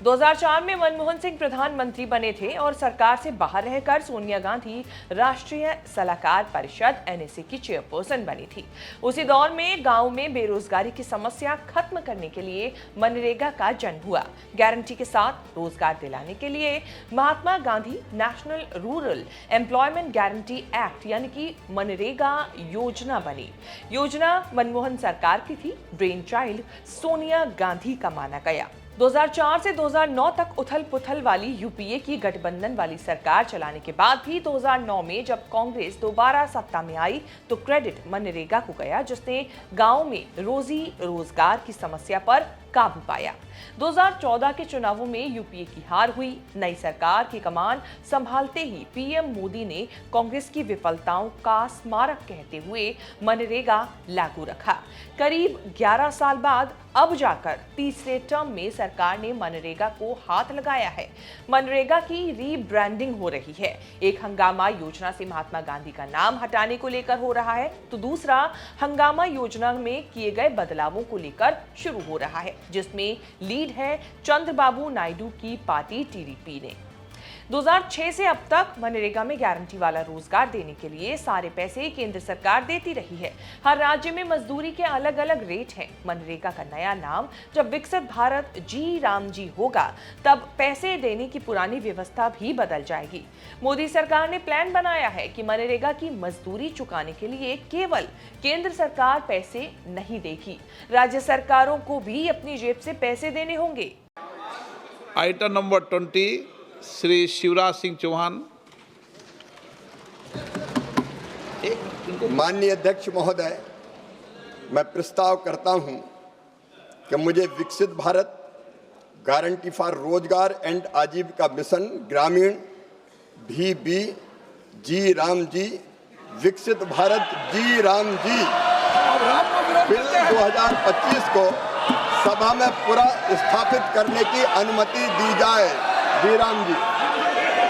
2004 में मनमोहन सिंह प्रधानमंत्री बने थे और सरकार से बाहर रहकर सोनिया गांधी राष्ट्रीय सलाहकार परिषद (NSA) की चेयरपर्सन बनी थी। उसी दौर में गांव में बेरोजगारी की समस्या खत्म करने के लिए मनरेगा का जन्म हुआ। गारंटी के साथ रोजगार दिलाने के लिए Mahatma Gandhi national rural employment guarantee act यानी कि मनरेगा योजना बनी। योजना मनमोहन सरकार की थी, ब्रेन चाइल्ड सोनिया गांधी का माना गया। 2004 से 2009 तक उथल-पुथल वाली यूपीए की गठबंधन वाली सरकार चलाने के बाद भी 2009 में जब कांग्रेस दोबारा सत्ता में आई तो क्रेडिट मनरेगा को गया, जिसने गांव में रोजी रोजगार की समस्या पर काबू पाया। 2014 के चुनावों में यूपीए की हार हुई। नई सरकार की कमान संभालते ही पीएम मोदी ने कांग्रेस की विफलताओं का स्मारक कहते हुए मनरेगा लागू रखा। करीब 11 साल बाद अब जाकर तीसरे टर्म में सरकार ने मनरेगा को हाथ लगाया है। मनरेगा की रीब्रांडिंग हो रही है। एक हंगामा योजना से महात्मा गांधी का नाम हटाने को लेकर हो रहा है, तो दूसरा हंगामा योजना में किए गए बदलावों को लेकर शुरू हो रहा है, जिसमें लीड है चंद्रबाबू नायडू की पार्टी टीडीपी ने। 2006 से अब तक मनरेगा में गारंटी वाला रोजगार देने के लिए सारे पैसे केंद्र सरकार देती रही है। हर राज्य में मजदूरी के अलग अलग रेट हैं। मनरेगा का नया नाम जब विकसित भारत जी राम जी होगा, तब पैसे देने की पुरानी व्यवस्था भी बदल जाएगी। मोदी सरकार ने प्लान बनाया है कि मनरेगा की मजदूरी चुकाने के लिए केवल केंद्र सरकार पैसे नहीं देगी, राज्य सरकारों को भी अपनी जेब से पैसे देने होंगे। Item number 20 Shri Shivraj Singh Chouhan. माननीय अध्यक्ष महोदय, मैं प्रस्ताव करता हूं कि मुझे विकसित भारत गारंटी फॉर रोजगार एंड आजीविका मिशन ग्रामीण VB जी राम जी विकसित भारत जी राम जी बिल 2025 को सभा में पूरा स्थापित करने की अनुमति दी जाए। जी राम जी।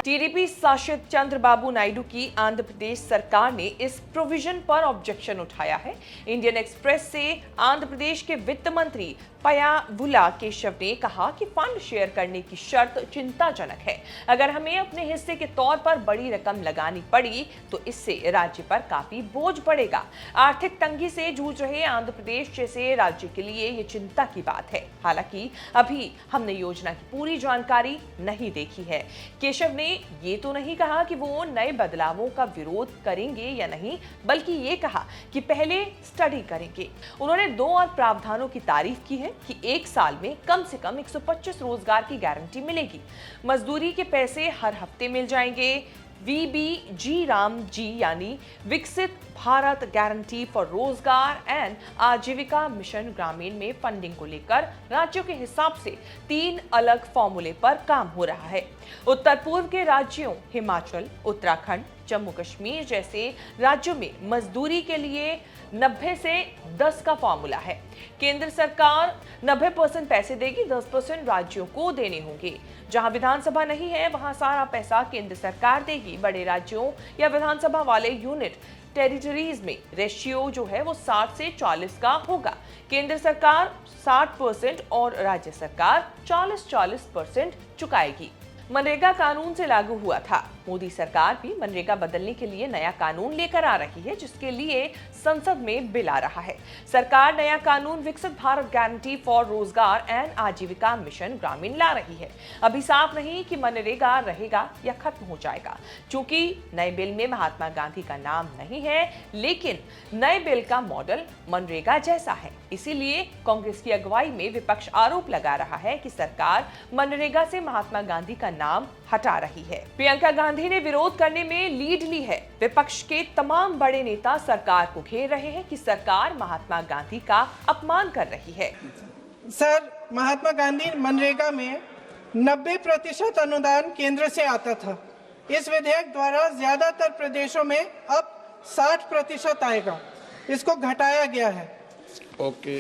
टीडीपी शासित चंद्रबाबू नायडू की आंध्र प्रदेश सरकार ने इस प्रोविजन पर ऑब्जेक्शन उठाया है। इंडियन एक्सप्रेस से आंध्र प्रदेश के वित्त मंत्री पयावुला केशव ने कहा कि फंड शेयर करने की शर्त चिंताजनक है। अगर हमें अपने हिस्से के तौर पर बड़ी रकम लगानी पड़ी तो इससे राज्य पर काफी बोझ पड़ेगा। आर्थिक तंगी से जूझ रहे आंध्र प्रदेश जैसे राज्य के लिए ये चिंता की बात है। हालांकि अभी हमने योजना की पूरी जानकारी नहीं देखी है। केशव ने ये तो नहीं कहा कि वो नए बदलावों का विरोध करेंगे या नहीं, बल्कि ये कहा कि पहले स्टडी करेंगे। उन्होंने 2 और प्रावधानों की तारीफ की है कि 1 साल में कम से कम 125 रोजगार की गारंटी मिलेगी। मजदूरी के पैसे हर हफ्ते मिल जाएंगे। VB जी राम जी यानी विकसित भारत गारंटी फॉर रोजगार एंड आजीविका मिशन ग्रामीण में फंडिंग को लेकर राज्यों के हिसाब से 3 अलग फॉर्मूले पर काम हो रहा है। उत्तर पूर्व के राज्यों हिमाचल, उत्तराखंड, जम्मू कश्मीर जैसे राज्यों में मजदूरी के लिए 90 से 10 का फॉर्मूला है। केंद्र सरकार 90% पैसे देगी, 10% राज्यों को देने होंगे। जहां विधानसभा नहीं है वहां सारा पैसा केंद्र सरकार देगी। बड़े राज्यों या विधानसभा वाले यूनिट टेरिटरीज में रेशियो जो है वो 60 से 40 का होगा। केंद्र सरकार 60% और राज्य सरकार 40% चुकाएगी। मनरेगा कानून से लागू हुआ था। मोदी सरकार भी मनरेगा बदलने के लिए नया कानून लेकर आ रही है, जिसके लिए संसद में बिल आ रहा है। सरकार नया कानून विकसित भारत गारंटी फॉर रोजगार एंड आजीविका मिशन ग्रामीण ला रही है। अभी साफ नहीं कि मनरेगा रहेगा या खत्म हो जाएगा। चूंकि नए बिल में महात्मा गांधी का नाम नहीं है, लेकिन नए बिल का मॉडल मनरेगा जैसा है, इसीलिए कांग्रेस की अगुवाई में विपक्ष आरोप लगा रहा है कि सरकार मनरेगा से महात्मा गांधी का नाम हटा रही है। प्रियंका गांधी ने विरोध करने में लीड ली है। विपक्ष के तमाम बड़े नेता सरकार को घेर रहे हैं कि सरकार महात्मा गांधी का अपमान कर रही है। सर, महात्मा गांधी मनरेगा में 90% अनुदान केंद्र से आता था। इस विधेयक द्वारा ज्यादातर प्रदेशों में अब 60% आएगा। इसको घटाया गया है। ओके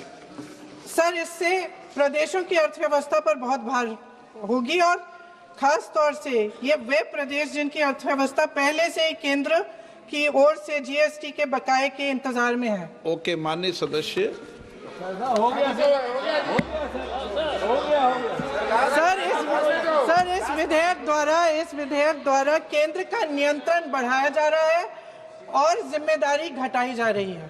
सर, इससे प्रदेशों की अर्थव्यवस्था पर बहुत भार होगी और खास तौर से ये वे प्रदेश जिनकी अर्थव्यवस्था पहले से ही केंद्र की ओर से जीएसटी के बकाये के इंतजार में है। ओके, माननीय सदस्य। हो गया। इस विधेयक द्वारा केंद्र का नियंत्रण बढ़ाया जा रहा है और जिम्मेदारी घटाई जा रही है।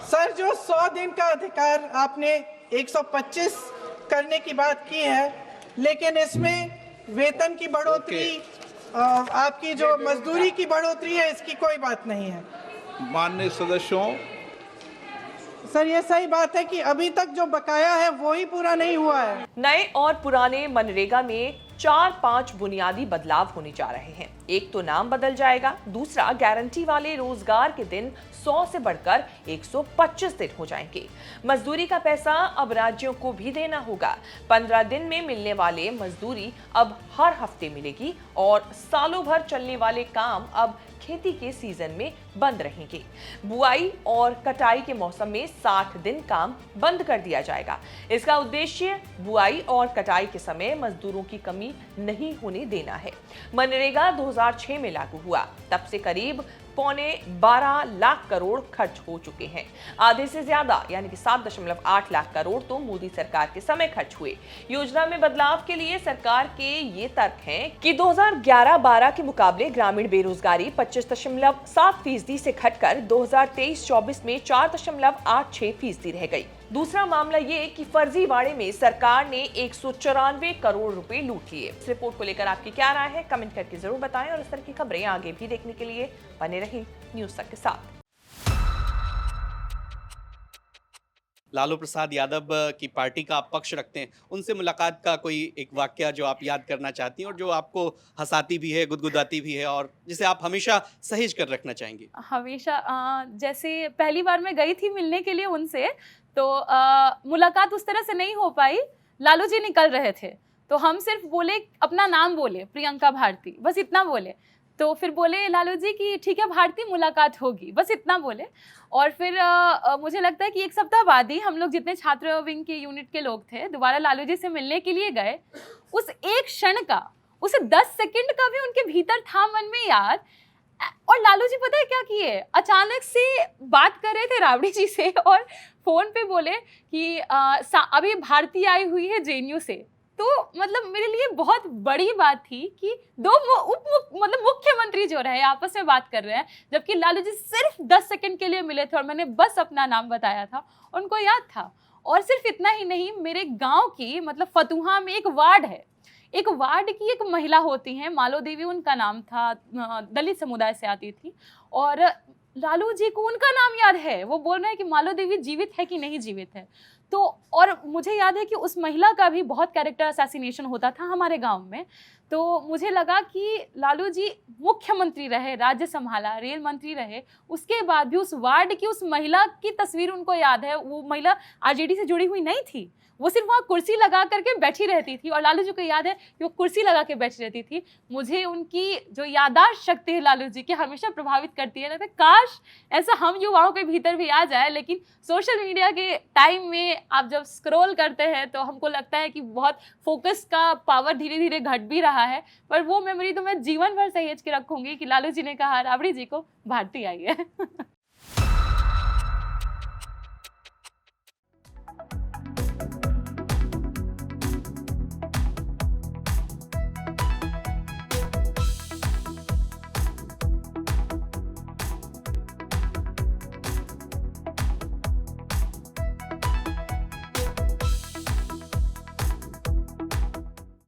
सर, जो 100 दिन का अधिकार आपने 125 करने की बात की है, लेकिन इसमें वेतन की बढ़ोतरी, आपकी जो मजदूरी की बढ़ोतरी है, इसकी कोई बात नहीं है। माननीय सदस्यों, सर, ये सही बात है कि अभी तक जो बकाया है वो ही पूरा नहीं हुआ है। नए और पुराने मनरेगा में 4-5 बुनियादी बदलाव होने जा रहे हैं। एक तो नाम बदल जाएगा, दूसरा गारंटी वाले रोजगार के दिन 100 से बढ़कर 125 दिन हो जाएंगे। मजदूरी का पैसा अब राज्यों को भी देना होगा। 15 दिन में मिलने वाले मजदूरी अब हर हफ्ते मिलेगी और सालों भर चलने वाले काम अब खेती के सीजन में बंद रहेंगे। बुआई और कटाई के मौसम में 60 दिन काम बंद कर दिया जाएगा। इसका उद्देश्य बुआई और कटाई के समय मजदूरों की कमी नहीं होने देना है। मनरेगा 2006 में लागू हुआ, तब से करीब 12.25 लाख करोड़ खर्च हो चुके हैं। आधे से ज्यादा यानी कि 7.8 लाख करोड़ तो मोदी सरकार के समय खर्च हुए। योजना में बदलाव के लिए सरकार के ये तर्क हैं कि 2011-12 के मुकाबले ग्रामीण बेरोजगारी 25.7% से घटकर 2023-24 में 4.86% रह गई। दूसरा मामला ये कि फर्जीवाड़े में सरकार ने 194 करोड़ रुपए लूट लिए। इस रिपोर्ट को लेकर आपकी क्या राय है, कमेंट करके जरूर बताएं और इस तरह की खबरें आगे भी देखने के लिए बने रहें न्यूज़ तक के साथ। लालू प्रसाद यादव की पार्टी का आप पक्ष रखते हैं, उनसे मुलाकात का कोई एक वाकया जो आप याद करना चाहती हैं और जो आपको हंसाती भी है, गुदगुदाती भी है और जिसे आप हमेशा सहेज कर रखना चाहेंगी? हमेशा जैसे पहली बार मैं गई थी मिलने के लिए उनसे, तो मुलाकात उस तरह से नहीं हो पाई। लालू जी निकल रहे थे तो हम सिर्फ बोले, अपना नाम बोले, प्रियंका भारती, बस इतना बोले। तो फिर बोले लालू जी कि ठीक है भारती, मुलाकात होगी, बस इतना बोले। और फिर मुझे लगता है कि 1 सप्ताह बाद ही हम लोग जितने छात्र विंग के यूनिट के लोग थे दोबारा लालू जी से मिलने के लिए गए। उस एक क्षण का, उसे 10 सेकंड का भी उनके भीतर था मन में याद। और लालू जी पता है क्या किए, अचानक से बात कर रहे थे राबड़ी जी से और फोन पे बोले कि अभी भारती आई हुई है जेएनयू से। तो मतलब मेरे लिए बहुत बड़ी बात थी कि दो मुख्यमंत्री जो रहे आपस में बात कर रहे हैं, जबकि लालू जी सिर्फ 10 सेकंड के लिए मिले थे और मैंने बस अपना नाम बताया था, उनको याद था। और सिर्फ इतना ही नहीं, मेरे गांव की मतलब फतुहा में एक वार्ड है, एक वार्ड की एक महिला होती हैं, मालो देवी उनका नाम था, दलित समुदाय से आती थी। और लालू जी को उनका नाम याद है, वो बोल रहे हैं कि मालो देवी जीवित है कि नहीं जीवित है। तो और मुझे याद है कि उस महिला का भी बहुत कैरेक्टर असैसिनेशन होता था हमारे गांव में। तो मुझे लगा कि लालू जी मुख्यमंत्री रहे, राज्य संभाला, रेल मंत्री रहे, उसके बाद भी उस वार्ड की उस महिला की तस्वीर उनको याद है। वो महिला आरजेडी से जुड़ी हुई नहीं थी, वो सिर्फ वहाँ कुर्सी लगा करके बैठी रहती थी और लालू जी को याद है कि वो कुर्सी लगा के बैठी रहती थी। मुझे उनकी जो याददाश्त शक्ति है लालू जी की हमेशा प्रभावित करती है। लगता है काश ऐसा हम युवाओं के भीतर भी आ जाए। लेकिन सोशल मीडिया के टाइम में आप जब स्क्रॉल करते हैं तो हमको लगता है कि बहुत फोकस का पावर धीरे धीरे घट भी रहा है, पर वो मेमोरी तो मैं जीवन भर सहेज के रखूंगी कि लालू जी ने कहा राबड़ी जी को भारती आई है।